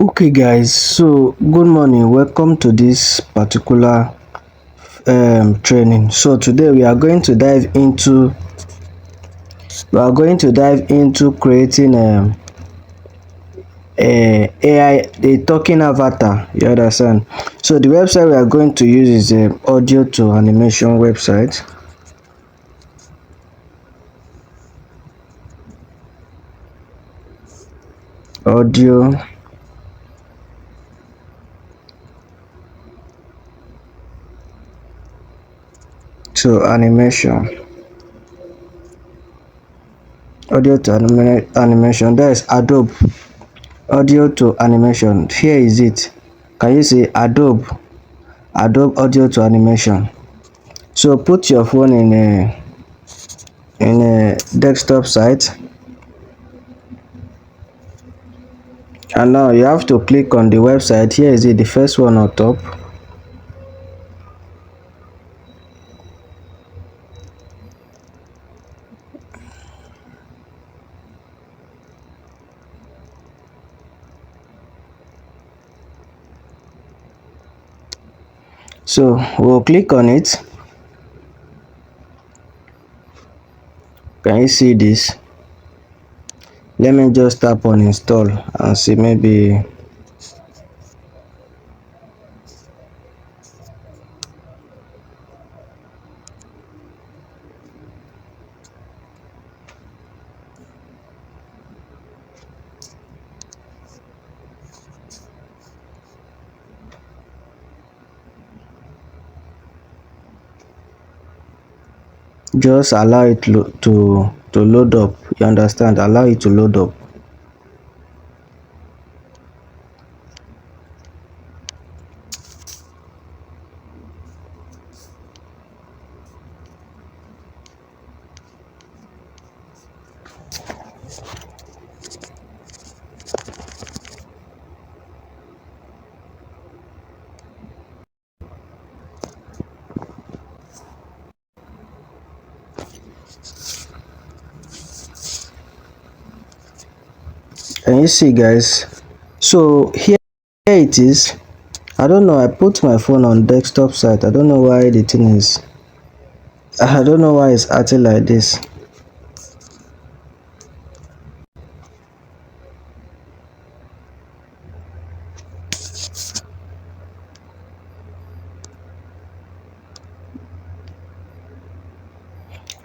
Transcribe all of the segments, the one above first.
Okay guys, so good morning, welcome to this particular training. So today we are going to dive into creating a AI, a talking avatar, you understand. So the website we are going to use is audio to animation website. Audio to animation. Audio to animation, that is Adobe audio to animation. Here is it. Can you see Adobe audio to animation? So put your phone in a desktop site, and now you have to click on the website. Here is it, the first one on top. So we'll click on it. Can you see this? Let me just tap on install and see, maybe just allow it to load up. You understand? Allow it to load up. Can you see guys? So here it is. I don't know, I put my phone on desktop site. I don't know why the thing is, I don't know why it's acting like this.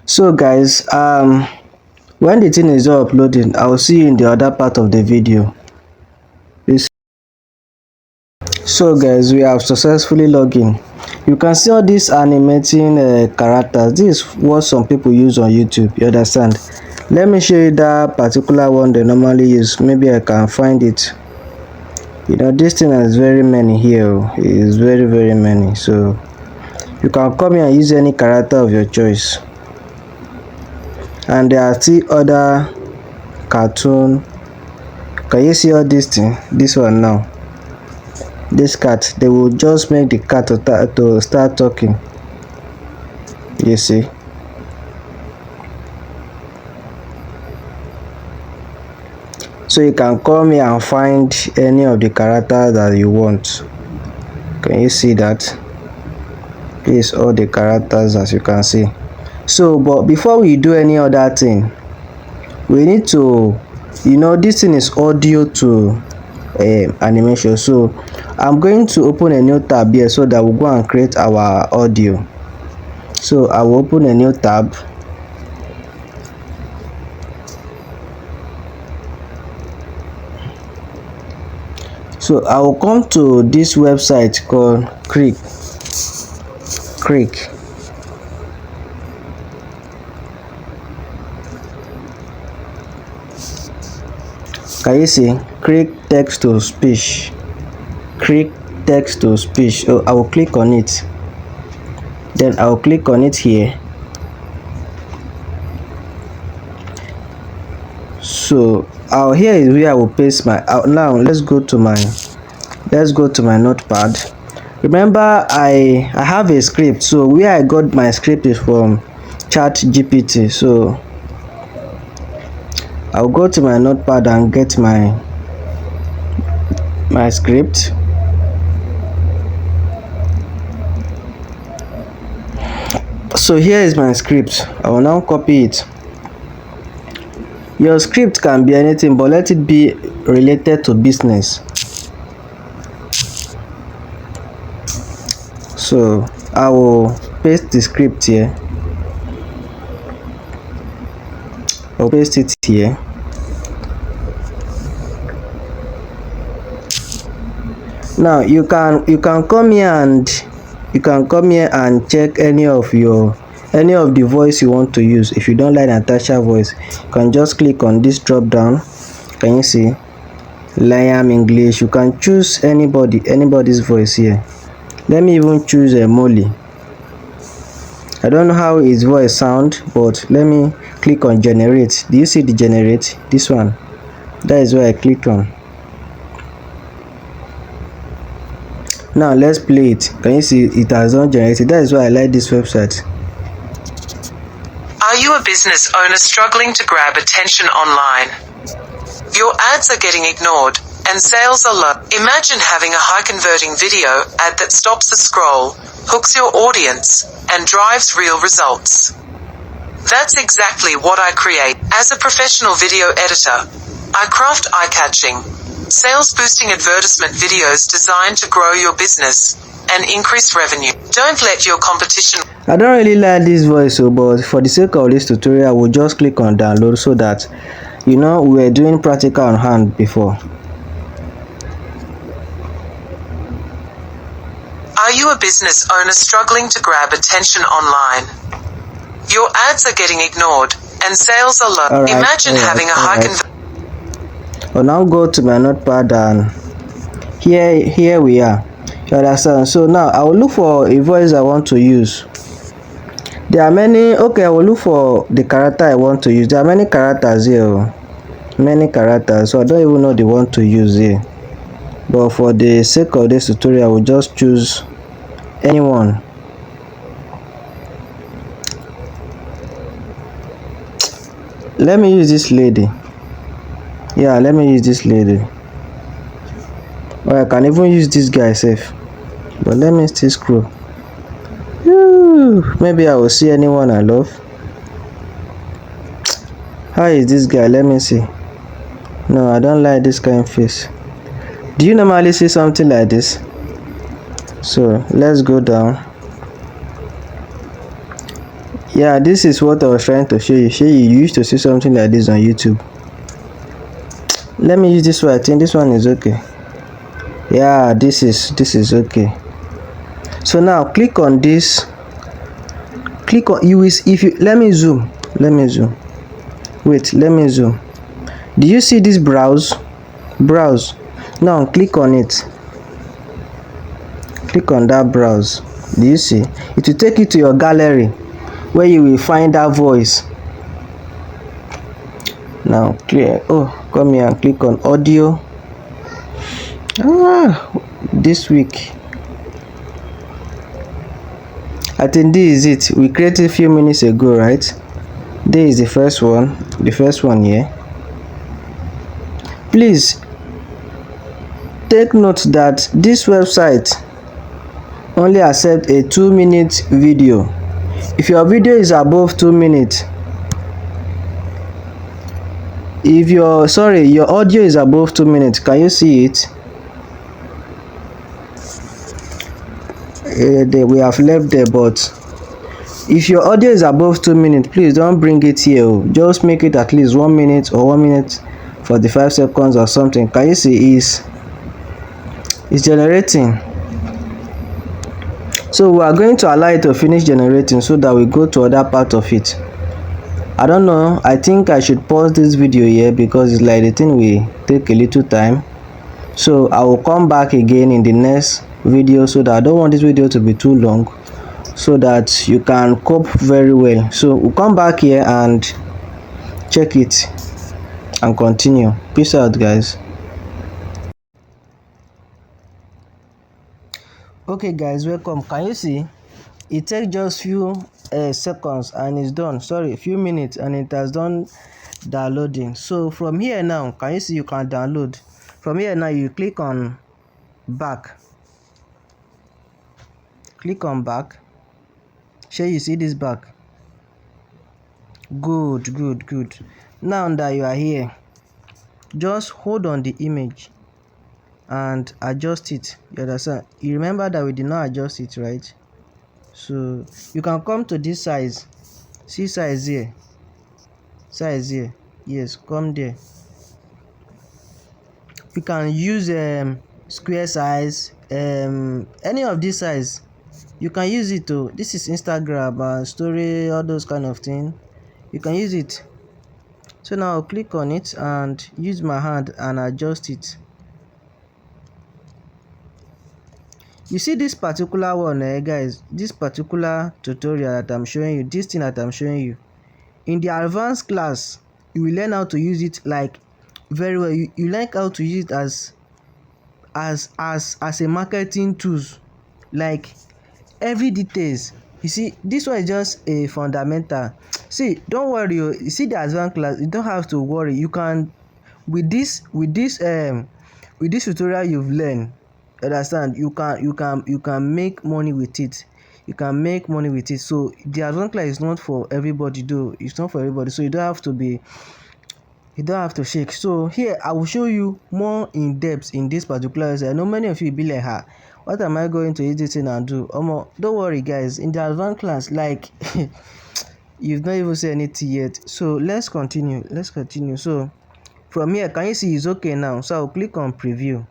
So guys, when the thing is uploading, I'll see you in the other part of the video. So guys, we have successfully logged in. You can see all these animating characters. This is what some people use on YouTube, you understand. Let me show you that particular one they normally use. Maybe I can find it. You know, this thing has very many here. It is very many. So you can come here and use any character of your choice. And there are still other cartoon. Can you see all this thing? This one now, this cat, they will just make the cat to start talking. You see, so you can come here and find any of the characters that you want. Can you see that? This is all the characters, as you can see. So but before we do any other thing, we need to, you know, this thing is audio to animation. So I'm going to open a new tab here so that we'll go and create our audio. So I will open a new tab. So I will come to this website called Creek. Can you see? Creek text to speech. Creek text to speech. So I will click on it. Then I will click on it here. So here is where I will paste my now let's go to my notepad. Remember, I have a script. So where I got my script is from ChatGPT. So I'll go to my notepad and get my my script. So here is my script. I will now copy it. Your script can be anything, but let it be related to business. So I will paste the script here. I'll paste it here. Now you can come here and check any of the voice you want to use. If you don't like Natasha voice, you can just click on this drop down. Can you see Liam English? You can choose anybody's voice here. Let me even choose a Molly. I don't know how his voice sound, but let me click on generate. Do you see the generate? This one. That is where I clicked on. Now let's play it. Can you see it has not generated? That is why I like this website. Are you a business owner struggling to grab attention online? Your ads are getting ignored, and sales are low. Imagine having a high-converting video ad that stops the scroll, hooks your audience, and drives real results. That's exactly what I create. As a professional video editor, I craft eye-catching, sales-boosting advertisement videos designed to grow your business and increase revenue. Don't let your competition... I don't really like this voice, but for the sake of this tutorial, I will just click on download so that, we were doing practical on hand before. Are you a business owner struggling to grab attention online? Your ads are getting ignored, and sales are low. Alright, Imagine having a high... I'll now go to my notepad, and here we are. You understand? So now I will look for a voice I want to use. There are many. Okay, I will look for the character I want to use. There are many characters here. Many characters, so I don't even know the one to use here. But for the sake of this tutorial, I will just choose anyone. Let me use this lady. Yeah, let me use this lady. Or I can even use this guy safe. But let me still scroll. Maybe I will see anyone I love. How is this guy? Let me see. No, I don't like this kind of face. Do you normally see something like this? So let's go down. Yeah, this is what I was trying to show you. You used to see something like this on YouTube. Let me use this one. I think this one is okay. Yeah, this is okay. So now click on this. Click on let me zoom. Wait, let me zoom. Do you see this browse? Now click on it. Click on that browse. Do you see? It will take you to your gallery where you will find that voice. Now come here and click on audio. This week. I think this is it. We created a few minutes ago, right? This is the first one here. Please take note that this website only accepts a 2-minute video. If your video is above 2 minutes, if your audio is above 2 minutes, can you see it? We have left there, but if your audio is above 2 minutes, please don't bring it here. Just make it at least 1 minute or 1 minute 45 seconds or something. Can you see it's generating? So we are going to allow it to finish generating so that we go to other part of it. I don't know, I think I should pause this video here because it's like the thing will take a little time. So I will come back again in the next video, so that I don't want this video to be too long, so that you can cope very well. So we'll come back here and check it and continue. Peace out, guys. Okay guys, welcome. Can you see it takes just few seconds and it's done? Sorry, few minutes and it has done downloading. So from here now, can you see you can download? From here now, you click on back. Click on back. Shall you see this back? Good. Now that you are here, just hold on the image and adjust it. You understand? You remember that we did not adjust it, right? So you can come to this size. See size here. Size here. Yes, come there. You can use square size, any of this size. You can use it to. This is Instagram story, all those kind of thing. You can use it. So now I'll click on it and use my hand and adjust it. You see this particular one, guys, this particular tutorial that I'm showing you, this thing that I'm showing you, in the advanced class, you will learn how to use it like very well. You learn how to use it as a marketing tools, like every details. You see, this one is just a fundamental. See, don't worry. You see the advanced class, you don't have to worry. You can with this tutorial you've learned. Understand? You can make money with it. You can make money with it. So the advanced class is not for everybody, though. It's not for everybody. So you don't have to shake. So here I will show you more in depth in this particular website. I know many of you will be like, what am I going to use this thing and do? Don't worry, guys. In the advanced class, like you've not even said anything yet. So let's continue. So from here, can you see it's okay now? So I'll click on preview.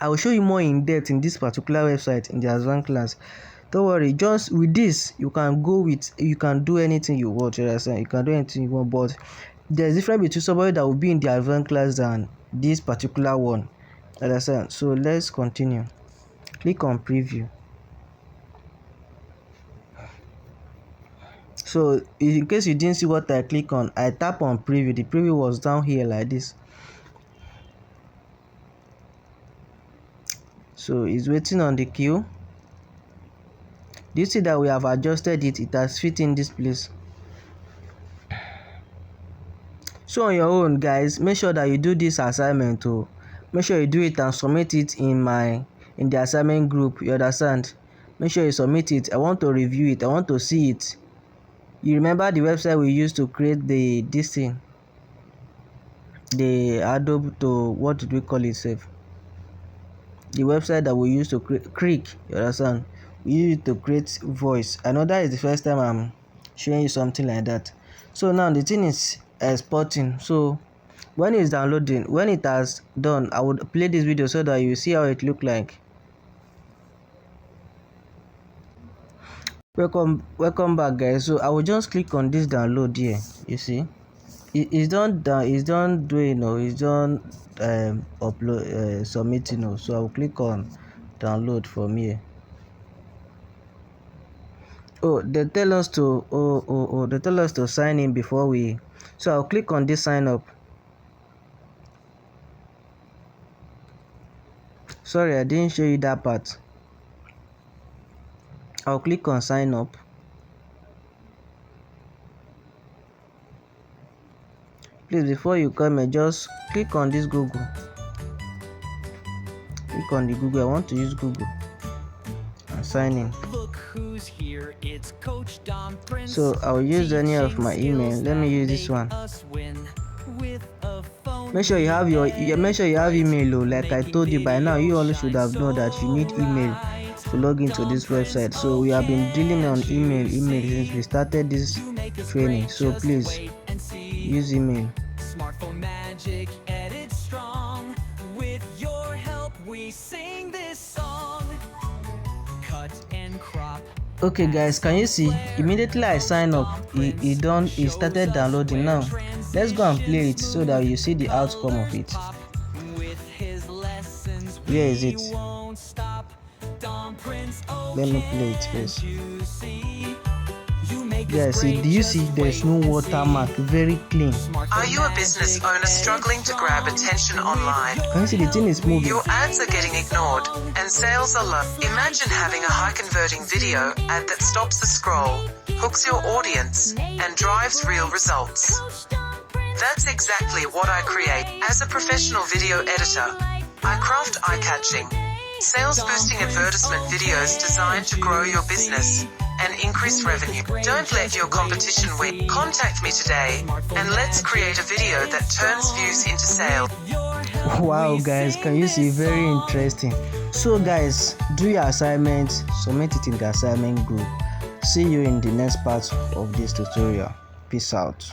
I will show you more in depth in this particular website in the advanced class. Don't worry, just with this you can do anything you want. You understand? You can do anything you want, but there's difference between somebody that will be in the advanced class than this particular one. Understand? So let's continue. Click on preview. So in case you didn't see what I click on, I tap on preview. The preview was down here like this. So it's waiting on the queue. Do you see that we have adjusted it? It has fit in this place. So on your own, guys, make sure that you do this assignment too. Make sure you do it and submit it in the assignment group. You understand? Make sure you submit it. I want to review it. I want to see it. You remember the website we used to create this thing, the Adobe to, what did we call it, safe? The website that we used to create, you understand? We use it to create voice. I know that is the first time I'm showing you something like that. So now the thing is exporting. So when it's downloading, when it has done, I would play this video so that you see how it look like. Welcome back, guys. So I will just click on this download here. You see, it's done doing, it's done upload submitting. So I will click on download from here. They tell us to sign in before we, so I'll click on this sign up. Sorry, I didn't show you that part. I'll click on sign up. Please, before you come, just click on this Google. Click on the Google. I want to use Google and sign in. Look who's here. It's Coach Dom Prince. So I'll use any of my email. Let me use this one. Make sure you have email. Like I told you by now, you all should have known that you need email to log into this website. So we have been dealing on email since we started this training. So please use email. Smartphone magic, edit strong. With your help we sing this song. Cut and crop. Okay guys, can you see? Immediately I sign up, it started downloading. Now let's go and play it so that you see the outcome of it. Where is it? Let me play it first. Yeah, see, do you see there's no watermark? Very clean. Are you a business owner struggling to grab attention online? Can you see the thing is moving? Your ads are getting ignored and sales are low. Imagine having a high converting video ad that stops the scroll, hooks your audience, and drives real results. That's exactly what I create. As a professional video editor, I craft eye-catching, Sales boosting advertisement videos designed to grow your business and increase revenue. Don't let your competition win. Contact me today and let's create a video that turns views into sales. Wow guys, can you see? Very interesting. So guys, do your assignment, submit it in the assignment group. See you in the next part of this tutorial. Peace out.